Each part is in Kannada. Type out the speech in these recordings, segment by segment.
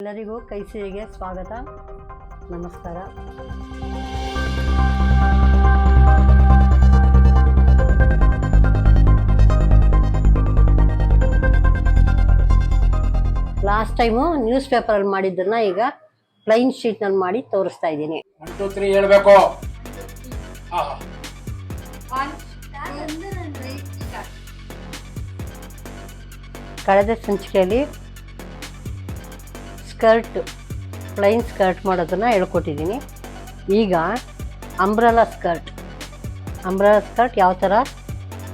ಎಲ್ಲರಿಗೂ ಕೈ ಸಿಹಿಗೆ ಸ್ವಾಗತ, ನಮಸ್ಕಾರ. ಲಾಸ್ಟ್ ಟೈಮು ನ್ಯೂಸ್ ಪೇಪರಲ್ಲಿ ಮಾಡಿದ್ದನ್ನ ಈಗ ಪ್ಲೈನ್ ಶೀಟ್ನಲ್ಲಿ ಮಾಡಿ ತೋರಿಸ್ತಾ ಇದ್ದೀನಿ. 1 2 3 ಹೇಳಬೇಕು. ಕಳೆದ ಸಂಚಿಕೆಯಲ್ಲಿ ಪ್ಲೈನ್ ಸ್ಕರ್ಟ್ ಮಾಡೋದನ್ನ ಹೇಳ್ಕೊಟ್ಟಿದ್ದೀನಿ. ಈಗ ಅಂಬ್ರೆಲಾ ಸ್ಕರ್ಟ್ ಯಾವ ಥರ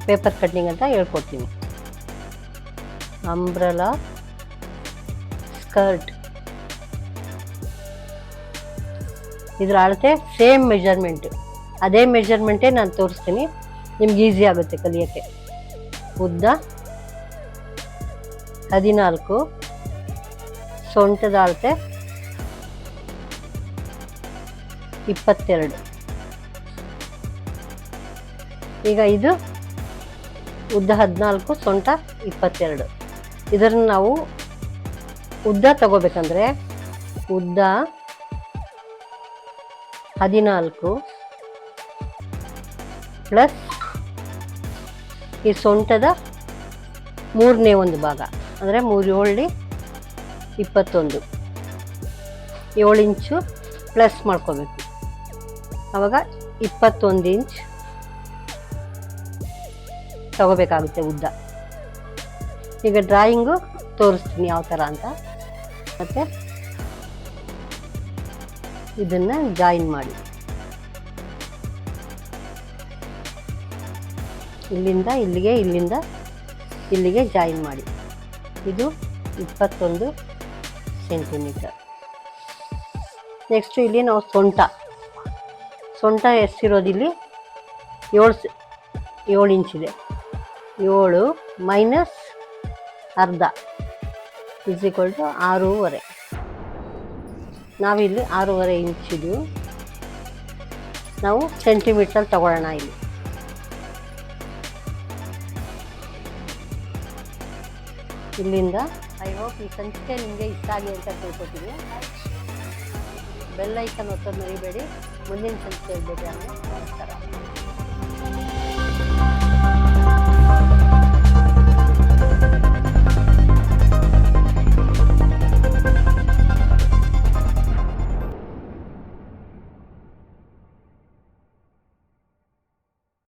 ಪೇಪರ್ ಕಟ್ಟಿಂಗ್ ಅಂತ ಹೇಳ್ಕೊಡ್ತೀನಿ. ಅಂಬ್ರೆಲಾ ಸ್ಕರ್ಟ್ ಇದ್ರ ಅಳತೆ ಸೇಮ್ ಮೆಜರ್ಮೆಂಟ್, ಅದೇ ಮೆಜರ್ಮೆಂಟೇ ನಾನು ತೋರಿಸ್ತೀನಿ, ನಿಮ್ಗೆ ಈಸಿ ಆಗುತ್ತೆ ಕಲಿಯೋಕ್ಕೆ. ಉದ್ದ 14, ಸೊಂಟದ ಅಳತೆ 22. ಈಗ ಇದು ಉದ್ದ 14, ಸೊಂಟ 22. ಇದನ್ನು ನಾವು ಉದ್ದ ತಗೋಬೇಕಂದ್ರೆ ಉದ್ದ 14 ಪ್ಲಸ್ ಈ ಸೊಂಟದ 3ನೇ ಒಂದು ಭಾಗ ಅಂದರೆ 3 7 21, 7 ಇಂಚು ಪ್ಲಸ್ ಮಾಡ್ಕೋಬೇಕು. ಆವಾಗ 21 ಇಂಚ್ ತಗೋಬೇಕಾಗುತ್ತೆ ಉದ್ದ. ಈಗ ಡ್ರಾಯಿಂಗು ತೋರಿಸ್ತೀನಿ ಯಾವ ಥರ ಅಂತ. ಮತ್ತು ಇದನ್ನು ಜಾಯಿನ್ ಮಾಡಿ, ಇಲ್ಲಿಂದ ಇಲ್ಲಿಗೆ, ಇಲ್ಲಿಂದ ಇಲ್ಲಿಗೆ ಜಾಯಿನ್ ಮಾಡಿ. ಇದು 21 ಸೆಂಟಿಮೀಟರ್. ನೆಕ್ಸ್ಟು ಇಲ್ಲಿ ನಾವು ಸೊಂಟ ಎಷ್ಟಿರೋದಿಲ್ಲಿ 7 ಇಂಚಿದೆ. 7 ಮೈನಸ್ ಅರ್ಧ = 6.5. ನಾವಿಲ್ಲಿ 6.5 ಇಂಚಿದು ನಾವು ಸೆಂಟಿಮೀಟರ್ ತಗೊಳ್ಳೋಣ. ಇಲ್ಲಿ ಇಲ್ಲಿಂದ ಐ ಹೋಪ್ ಈ ಸಂಚಿಕೆ ನಿಮಗೆ ಇಷ್ಟ ಆಗಿ ಅಂತ ತಿಳ್ಕೊತೀವಿ. ಬೆಲ್ ಐಕನ್ ಒತ್ತೋದು ಮರಿಬೇಡಿ. ಮುಂದಿನ ಸಂಚಿಕೆಯಲ್ಲಿ ಭೇಟಿ ಆಗೋಣ. ನಮಸ್ಕಾರ.